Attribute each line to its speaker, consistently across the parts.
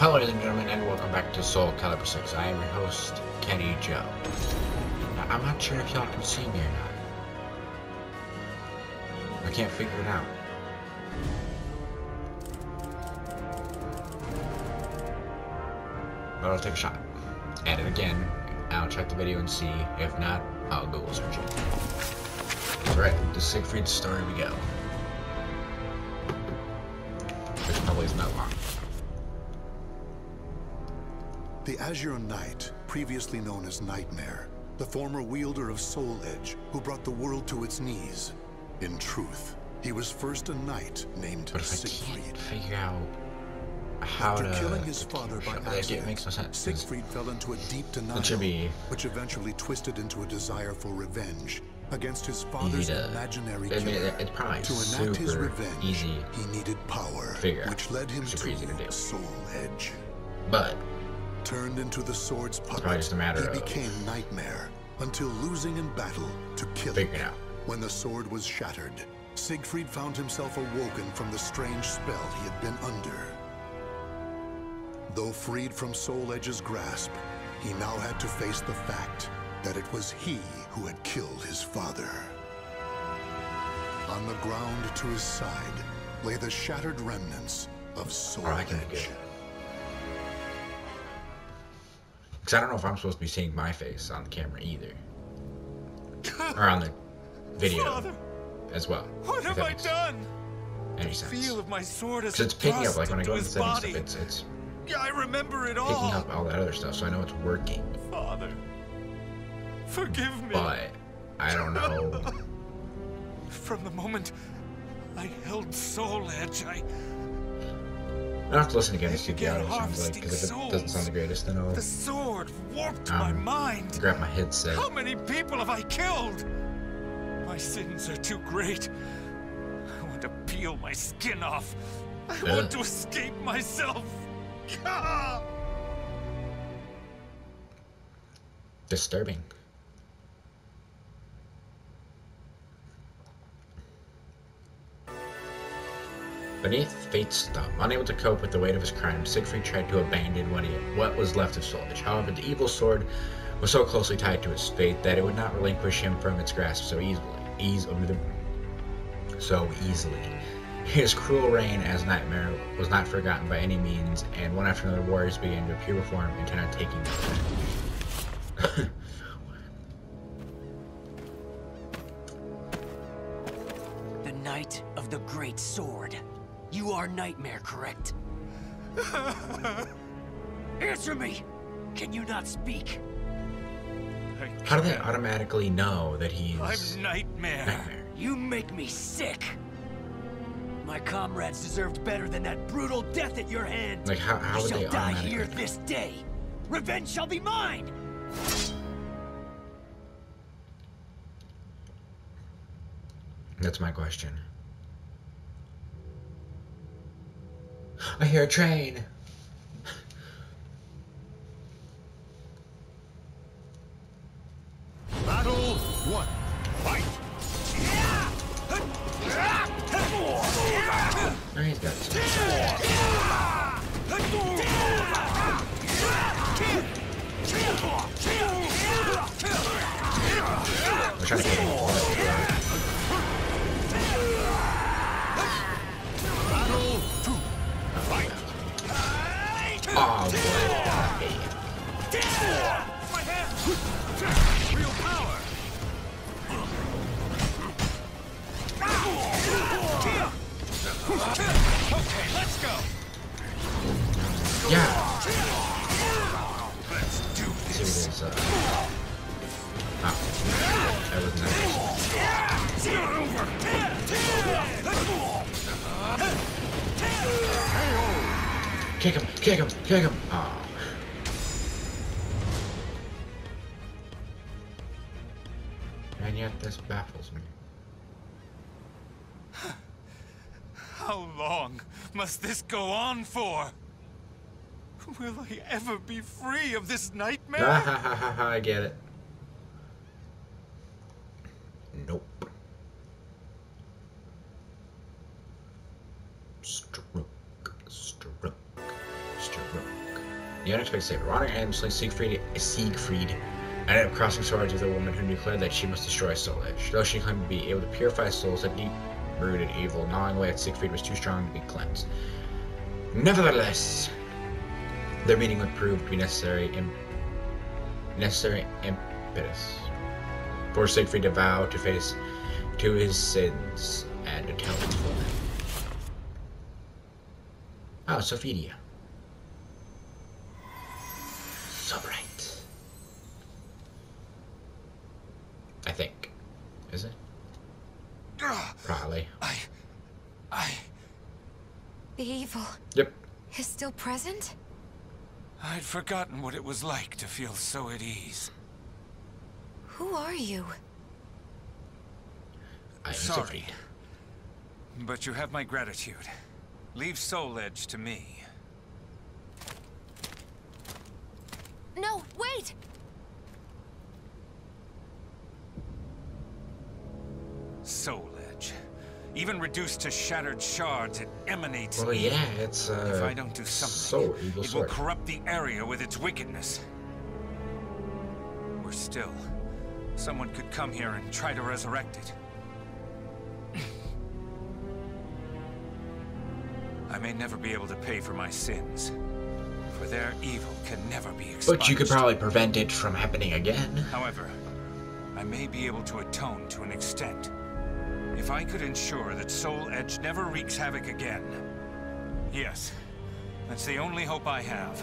Speaker 1: Hello ladies and gentlemen, and welcome back to Soul Calibur 6. I am your host, Kenny Joe. Now, I'm not sure if y'all can see me or not. I can't figure it out. But I'll take a shot at it again. I'll check the video and see. If not, I'll Google search it. Alright, to Siegfried's story we go. Which probably is not long.
Speaker 2: The Azure Knight, previously known as Nightmare, the former wielder of Soul Edge, who brought the world to its knees. In truth, he was first a knight named Siegfried.
Speaker 1: I can't figure out how
Speaker 2: After
Speaker 1: to
Speaker 2: killing his father by accident,
Speaker 1: it makes no sense.
Speaker 2: Siegfried fell into a deep denial, which eventually twisted into a desire for revenge against his father's imaginary killer.
Speaker 1: It's probably
Speaker 2: to enact his revenge,
Speaker 1: easy
Speaker 2: he needed power, which led him to Soul Edge.
Speaker 1: But
Speaker 2: turned into the sword's puppet, he became Nightmare until losing in battle to kill him. When the sword was shattered, Siegfried found himself awoken from the strange spell he had been under. Though freed from Soul Edge's grasp, he now had to face the fact that it was he who had killed his father. On the ground to his side lay the shattered remnants of Soul Edge.
Speaker 1: Because I don't know if I'm supposed to be seeing my face on the camera either. Or on the video
Speaker 3: Father,
Speaker 1: as well.
Speaker 3: What have I done?
Speaker 1: Any sense.
Speaker 3: The feel of my sword as
Speaker 1: it's picking up, like when I go into settings stuff, it's
Speaker 3: yeah, I remember it all.
Speaker 1: Picking up all that other stuff, so I know it's working.
Speaker 3: Father, forgive me.
Speaker 1: But I don't know.
Speaker 3: From the moment I held Soul Edge,
Speaker 1: I'll have to listen again to see what it sounds like, because if it doesn't sound the greatest, then I'll...
Speaker 3: The sword warped my mind.
Speaker 1: Grab my headset.
Speaker 3: How many people have I killed? My sins are too great. I want to peel my skin off. I want to escape myself.
Speaker 1: Disturbing. Beneath fate's thumb, unable to cope with the weight of his crime, Siegfried tried to abandon what was left of Soul Edge. However, the evil sword was so closely tied to his fate that it would not relinquish him from its grasp so easily. His cruel reign as Nightmare was not forgotten by any means, and one after another warriors began to appear before him, intent on taking him.
Speaker 4: The Knight of the Great Sword. You are Nightmare, correct? Answer me! Can you not speak?
Speaker 1: How do they automatically know that he's...
Speaker 3: I'm Nightmare.
Speaker 4: You make me sick! My comrades deserved better than that brutal death at your hand.
Speaker 1: Like, how would they
Speaker 4: automatically... die here
Speaker 1: know?
Speaker 4: this day. Revenge shall be mine!
Speaker 1: That's my question. I hear a train.
Speaker 2: Battle 1. Fight!
Speaker 1: Oh, he's got some. We're trying to get him.
Speaker 2: Battle 2. Fight!
Speaker 1: Oh, boy.
Speaker 3: My hand! Real power! Okay, let's go!
Speaker 1: Yeah!
Speaker 3: Let's do this!
Speaker 1: Oh, that was nice. Kick him! Kick him! Kick him! Oh. And yet this baffles me.
Speaker 3: How long must this go on for? Will I ever be free of this nightmare?
Speaker 1: I get it. Nope. Stroke, stroke, stroke. The unexpected statement. Wandering aimlessly, Siegfried ended up crossing swords with a woman who declared that she must destroy Soul Edge. Though she claimed to be able to purify souls that deep-rooted evil, gnawing away at Siegfried was too strong to be cleansed. Nevertheless, their meeting would prove to be necessary impetus for Siegfried to vow to face to his sins and atone for them. Oh, Sophidia. So bright. I think. Is it? Probably.
Speaker 5: The evil.
Speaker 1: Yep.
Speaker 5: Is still present?
Speaker 3: I'd forgotten what it was like to feel so at ease.
Speaker 5: Who are you?
Speaker 1: I am
Speaker 3: Sorry,
Speaker 1: Siegfried.
Speaker 3: but you have my gratitude. Leave Soul Edge to me.
Speaker 5: No, wait!
Speaker 3: Soul Edge. Even reduced to shattered shards, it emanates.
Speaker 1: Well, yeah, it's
Speaker 3: If I don't do something,
Speaker 1: evil
Speaker 3: it
Speaker 1: sword.
Speaker 3: will corrupt the area with its wickedness. Or still, someone could come here and try to resurrect it. I may never be able to pay for my sins, for their evil can never be expunged.
Speaker 1: But you could probably prevent it from happening again.
Speaker 3: However, I may be able to atone to an extent. If I could ensure that Soul Edge never wreaks havoc again. Yes, that's the only hope I have.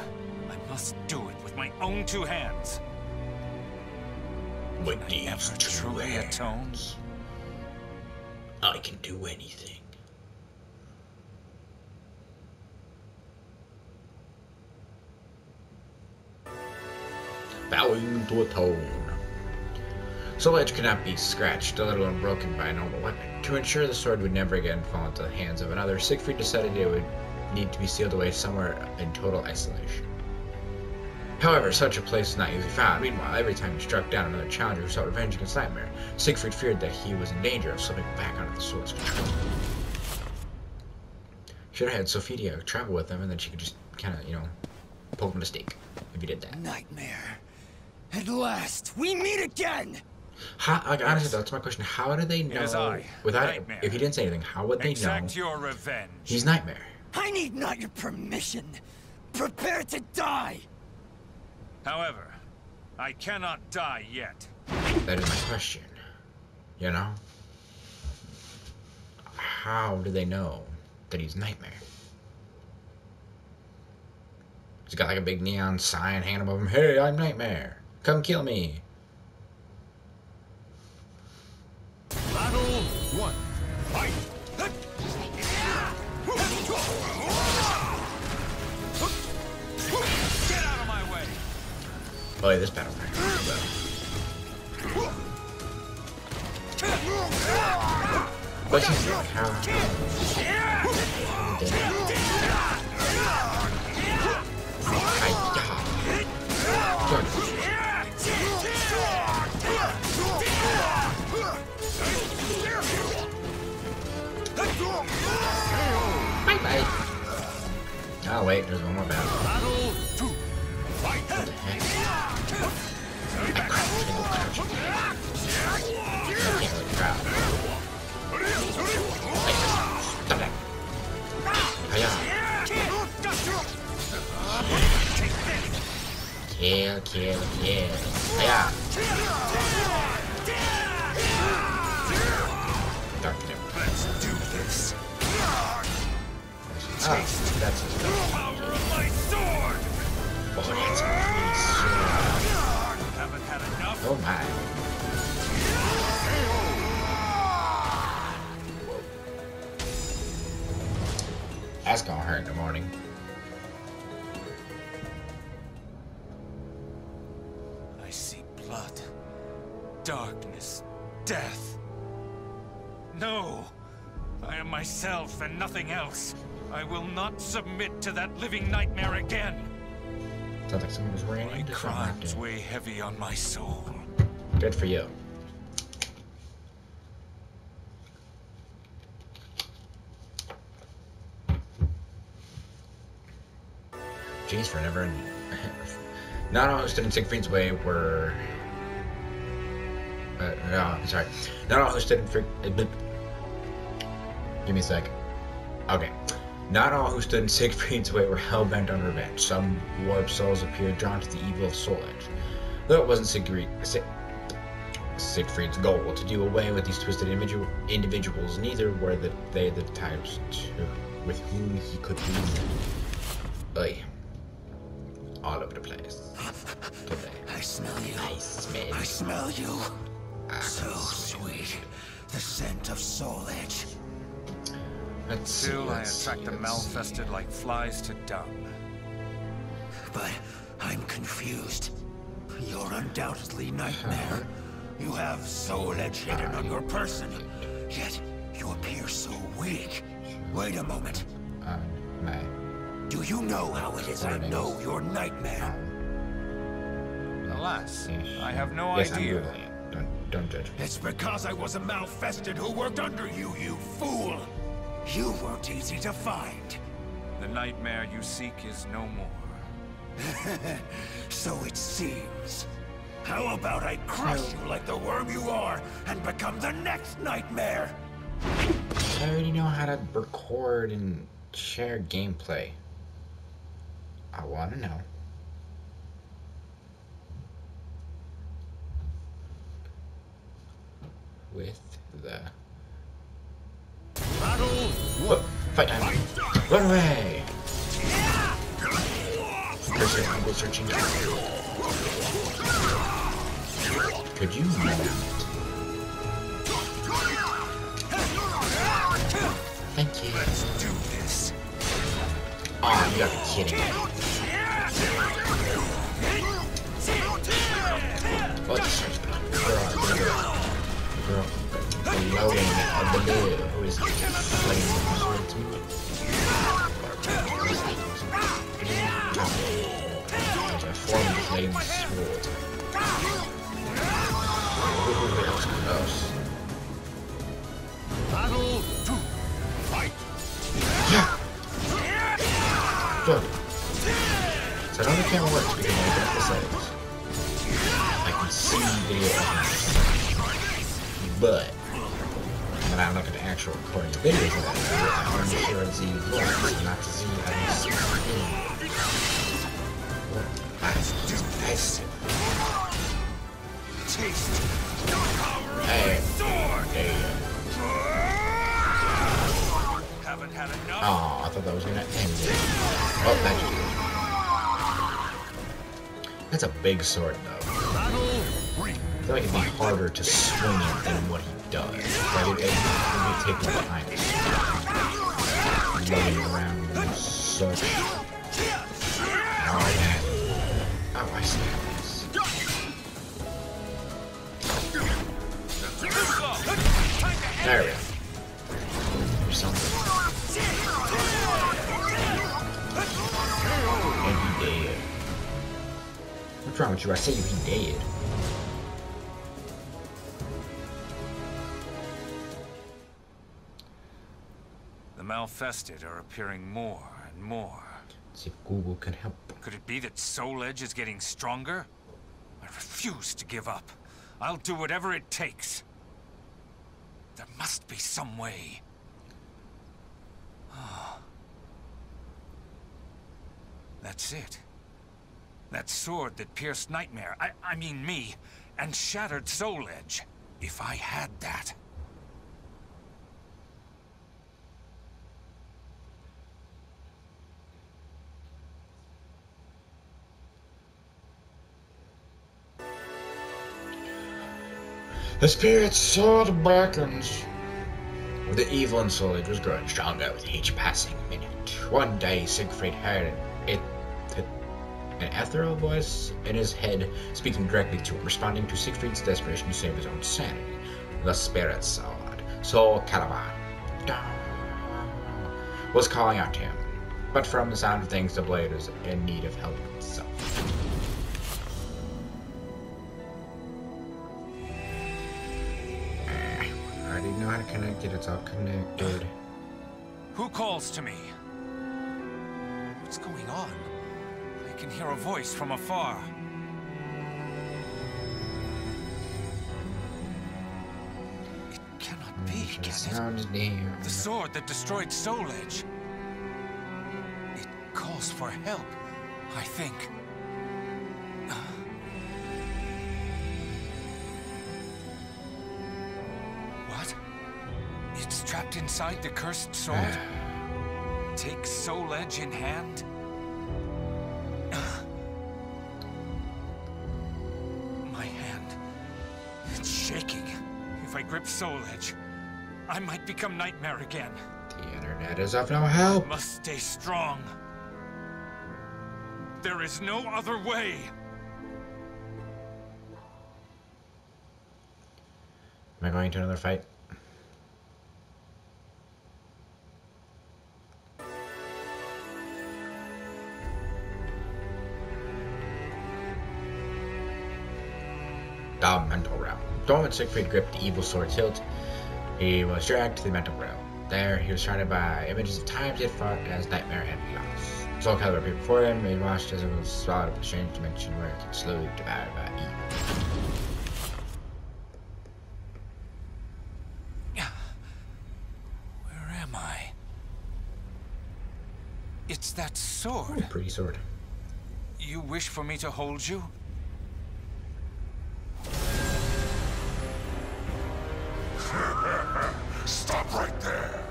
Speaker 3: I must do it with my own two hands.
Speaker 1: With
Speaker 3: Can I
Speaker 1: these
Speaker 3: ever
Speaker 1: two
Speaker 3: truly
Speaker 1: hands,
Speaker 3: atone?
Speaker 1: I can do anything. Vowing to atone. Soul Edge could not be scratched, let alone broken by a normal weapon. To ensure the sword would never again fall into the hands of another, Siegfried decided it would need to be sealed away somewhere in total isolation. However, such a place was not easily found. Meanwhile, every time he struck down another challenger who sought revenge against Nightmare, Siegfried feared that he was in danger of slipping back under the sword's control. Should have had Sophidia travel with him, and then she could just kind of, poke him with a stake if he did that.
Speaker 4: Nightmare. At last, we meet again!
Speaker 1: Honestly, that's my question. How do they know?
Speaker 3: It is I,
Speaker 1: without,
Speaker 3: Nightmare.
Speaker 1: if he didn't say anything, how would they know
Speaker 3: Exact your revenge.
Speaker 1: he's Nightmare?
Speaker 4: I need not your permission. Prepare to die!
Speaker 3: However, I cannot die yet.
Speaker 1: That is my question. How do they know that he's Nightmare? He's got like a big neon sign hanging above him. Hey, I'm Nightmare. Come kill me.
Speaker 2: Battle 1. Fight!
Speaker 3: Get out of my way!
Speaker 1: Oh, yeah, this battle. But she's like, Bye-bye. Oh, wait, there's one more battle.
Speaker 2: Battle 2. Fight!
Speaker 1: What the heck? I can't really crouch. Stop that. Hiya. Kill. Hiya. Doctor.
Speaker 3: Let's do this.
Speaker 1: Oh, that's his
Speaker 3: Power of my sword!
Speaker 1: Oh, that's a pretty sword.
Speaker 3: Haven't had enough?
Speaker 1: Oh my. That's gonna hurt in the morning.
Speaker 3: I see blood, darkness, death. No! I am myself and nothing else. I will not submit to that living nightmare again.
Speaker 1: Sounds like someone was running
Speaker 3: My
Speaker 1: into
Speaker 3: crimes
Speaker 1: something.
Speaker 3: weigh heavy on my soul.
Speaker 1: Good for you. Jeez, for never ending. Not all who stood in Siegfried's way were. No, sorry. Not all who stood in. Give me a sec. Okay. Not all who stood in Siegfried's way were hell-bent on revenge. Some warped souls appeared drawn to the evil of Soul Edge. Though it wasn't Siegfried's goal to do away with these twisted individuals, neither were they the types with whom he could reason. All over the place. Today.
Speaker 4: I smell you.
Speaker 1: I
Speaker 4: smell you. So sweet. The scent of Soul Edge.
Speaker 3: Still, I attract the malfested like flies to dung.
Speaker 4: But I'm confused. You're undoubtedly Nightmare. You have Soul Edge hidden on your person, yet you appear so weak. Wait a moment. Do you know how it is I know you're Nightmare?
Speaker 3: Alas, I have no idea.
Speaker 1: Don't judge.
Speaker 4: It's because I was a malfested who worked under you, you fool! You weren't easy to find.
Speaker 3: The Nightmare you seek is no more.
Speaker 4: So it seems. How about I crush you like the worm you are and become the next Nightmare?
Speaker 1: I already know how to record and share gameplay. I want to know. With the
Speaker 2: battle.
Speaker 1: Fight time! Run away! Cursor, I'm go searching. Could you run out? Thank you.
Speaker 4: Let's do this.
Speaker 1: Oh, you gotta be kidding me. Oh, sorry. Girl. The loading of the lid. Who is playing the sword to me? A form of flame sword. Ooh, that was close.
Speaker 2: Battle 2. Fight.
Speaker 1: Yeah! Good. So I know the camera works because I got the settings. I can see video. But when I look at the actual recording videos of that, I want to make sure it's Z1, not Z. I don't see it.
Speaker 4: Let's do this. Taste.
Speaker 1: Hey.
Speaker 3: Haven't had enough.
Speaker 1: Oh, I thought that was gonna end it. Oh, that's a big sword, though. I feel like it'd be harder to swing it than what he does. Like, it would take more time to swing. Rolling around and such. Oh, that. Oh, I see how it is. There we go. There's something. And he dead. What's wrong with you? I say he dead.
Speaker 3: The malfested are appearing more and more.
Speaker 1: See if Google can help.
Speaker 3: Could it be that Soul Edge is getting stronger? I refuse to give up. I'll do whatever it takes. There must be some way. That's it. That sword that pierced Nightmare, I mean me, and shattered Soul Edge. If I had that.
Speaker 1: The spirit sword beckons. The evil in Soul Edge was growing stronger with each passing minute. One day, Siegfried heard an ethereal voice in his head speaking directly to him, responding to Siegfried's desperation to save his own sanity. The spirit sword, Soul Caliban, was calling out to him. But from the sound of things, the blade was in need of help himself. I already know how to connect it. It's all connected.
Speaker 3: Who calls to me? What's going on? can hear a voice from afar. It cannot be, can it? The sword that destroyed Soul Edge. It calls for help, I think. What? It's trapped inside the cursed sword? Take Soul Edge in hand? My hand. It's shaking. If I grip Soul Edge, I might become Nightmare again.
Speaker 1: The internet is of no help.
Speaker 3: I must stay strong. There is no other way.
Speaker 1: Am I going to another fight? The mental realm. The moment Siegfried gripped the evil sword's hilt, he was dragged to the mental realm. There, he was surrounded by images of times he had fought as Nightmare and lost. Soul Calibur appeared before him, and he watched as it was swallowed up a strange dimension where it could slowly be devoured by evil.
Speaker 3: Where am I? It's that sword.
Speaker 1: Ooh, pretty sword.
Speaker 3: You wish for me to hold you?
Speaker 6: Stop right there.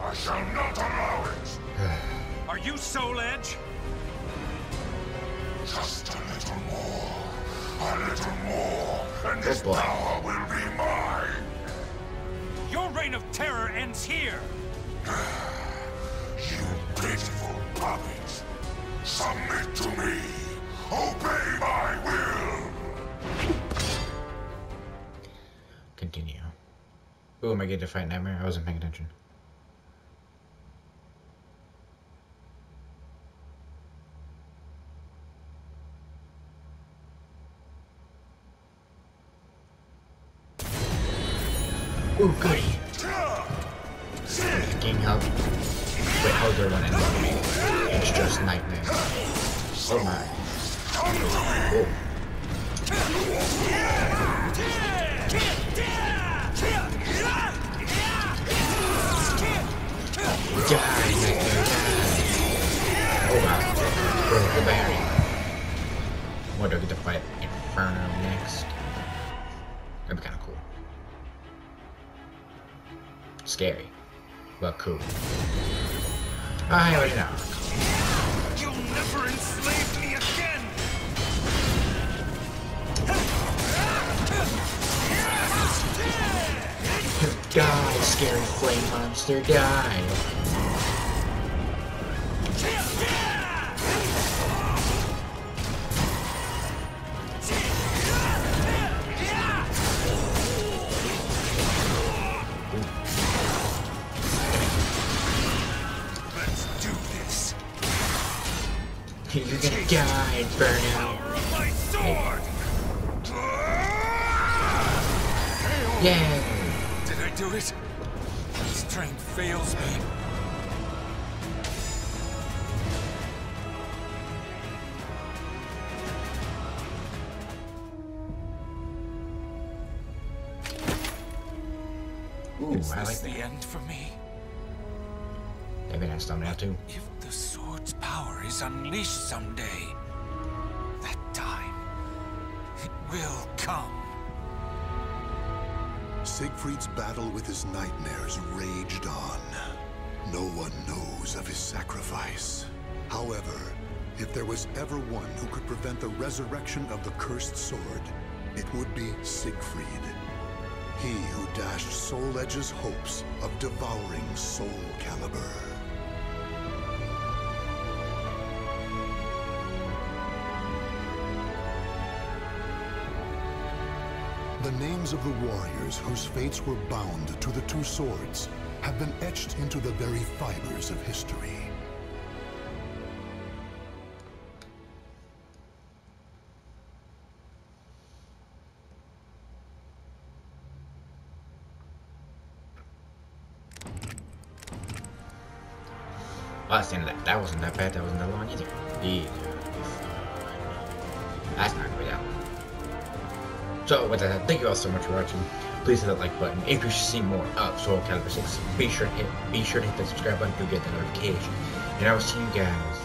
Speaker 6: I shall not allow it.
Speaker 3: Are you Soul Edge?
Speaker 6: Just a little more, and this power will be mine.
Speaker 3: Your reign of terror ends here.
Speaker 6: You pitiful puppet. Submit to me. Obey my will.
Speaker 1: Continue. Ooh, am I getting to fight Nightmare? I wasn't paying attention. Ooh, goody. King help. Wait, how's there one enemy? It's just Nightmare. Oh my. Oh. Die, Nightmare, die. Oh wow. Broke the barrier. What, do I get to fight Inferno next? That'd be kinda cool. Scary, but cool. I already know.
Speaker 3: You'll never enslave me again!
Speaker 1: Die, scary flame monster, die! You're gonna die and burn out.
Speaker 3: My sword!
Speaker 1: Yay!
Speaker 3: Did I do it? Strength fails me.
Speaker 1: Ooh,
Speaker 3: Is
Speaker 1: I like
Speaker 3: this
Speaker 1: that.
Speaker 3: the end for me?
Speaker 1: Maybe that's thumbnail too.
Speaker 3: If the sword's power is unleashed someday, that time, it will come.
Speaker 2: Siegfried's battle with his nightmares raged on. No one knows of his sacrifice. However, if there was ever one who could prevent the resurrection of the cursed sword, it would be Siegfried. He who dashed Soul Edge's hopes of devouring Soul Calibur. The names of the warriors whose fates were bound to the two swords have been etched into the very fibers of history.
Speaker 1: Well, that's the end of that. That wasn't that bad. That wasn't that long either. That's not gonna be that one. So with that, thank you all so much for watching. Please hit that like button. If you should see more of Soul Calibur 6, be sure to hit that subscribe button to get the notification. And I will see you guys